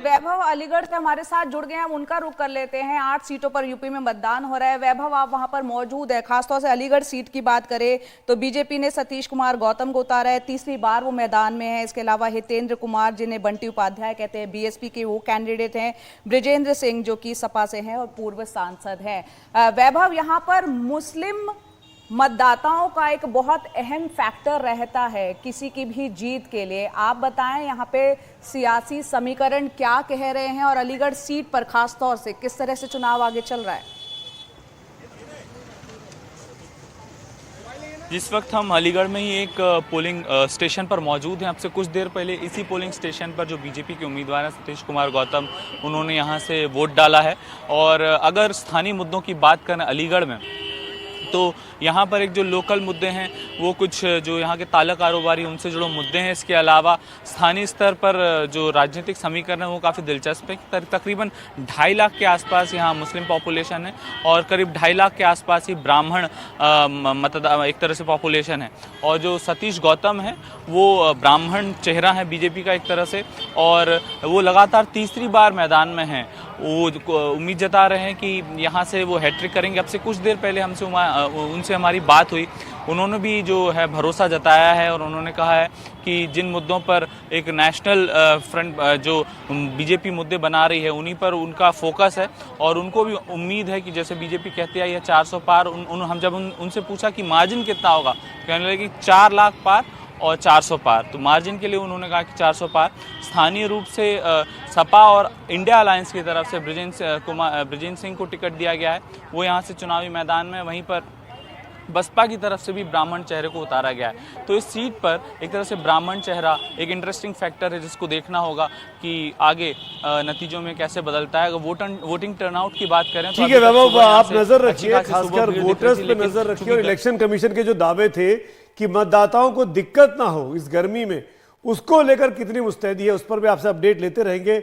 वैभव अलीगढ़ से हमारे साथ जुड़ गए हैं, हम उनका रुख कर लेते हैं। 8 सीटों पर यूपी में मतदान हो रहा है। वैभव, आप वहां पर मौजूद है। खासतौर से अलीगढ़ सीट की बात करें तो बीजेपी ने सतीश कुमार गौतम को उतारा है, तीसरी बार वो मैदान में है। इसके अलावा हितेंद्र कुमार, जिन्हें बंटी उपाध्याय कहते हैं, बीएसपी के वो कैंडिडेट हैं। बृजेंद्र सिंह जो कि सपा से हैं और पूर्व सांसद हैं। वैभव, यहाँ पर मुस्लिम मतदाताओं का एक बहुत अहम फैक्टर रहता है किसी की भी जीत के लिए। आप बताएं यहाँ पे सियासी समीकरण क्या कह रहे हैं और अलीगढ़ सीट पर खास तौर से किस तरह से चुनाव आगे चल रहा है? जिस वक्त हम अलीगढ़ में ही एक पोलिंग स्टेशन पर मौजूद हैं, आपसे कुछ देर पहले इसी पोलिंग स्टेशन पर जो बीजेपी के उम्मीदवार हैं सतीश कुमार गौतम, उन्होंने यहाँ से वोट डाला है। और अगर स्थानीय मुद्दों की बात करें अलीगढ़ में, तो यहाँ पर एक जो लोकल मुद्दे हैं वो कुछ जो यहाँ के ताला कारोबारी उनसे जुड़े मुद्दे हैं। इसके अलावा स्थानीय स्तर पर जो राजनीतिक समीकरण है वो काफ़ी दिलचस्प है। तकरीबन 2.5 लाख के आसपास यहाँ मुस्लिम पॉपुलेशन है और करीब 2.5 लाख के आसपास ही ब्राह्मण एक तरह से पॉपुलेशन है। और जो सतीश गौतम है वो ब्राह्मण चेहरा है बीजेपी का एक तरह से, और वो लगातार तीसरी बार मैदान में हैं। वो उम्मीद जता रहे हैं कि यहाँ से वो हैट्रिक करेंगे। अब से कुछ देर पहले उनसे हमारी बात हुई, उन्होंने भी जो है भरोसा जताया है और उन्होंने कहा है कि जिन मुद्दों पर एक नेशनल फ्रंट जो बीजेपी मुद्दे बना रही है उन्हीं पर उनका फोकस है। और उनको भी उम्मीद है कि जैसे बीजेपी कहती है 400 पार, हम जब उनसे पूछा कि मार्जिन कितना होगा, कहने लगे कि 4 लाख पार और 400 पार। तो मार्जिन के लिए उन्होंने कहा कि 400 पार। स्थानीय रूप से सपा और इंडिया अलायंस की तरफ से बृजेंद्र सिंह को टिकट दिया गया है, वो यहाँ से चुनावी मैदान में। वहीं पर बसपा की तरफ से भी ब्राह्मण चेहरे को उतारा गया है। तो इस सीट पर एक तरह से ब्राह्मण चेहरा एक इंटरेस्टिंग फैक्टर है जिसको देखना होगा कि आगे नतीजों में कैसे बदलता है। अगर वोटिंग टर्नआउट की बात करें, ठीक है वैभव, आप नजर रखिए, खासकर वोटर्स पे नजर रखिए। और इलेक्शन कमीशन के जो दावे थे कि मतदाताओं को दिक्कत ना हो इस गर्मी में, उसको लेकर कितनी मुस्तैदी है, उस पर भी आपसे अपडेट लेते रहेंगे।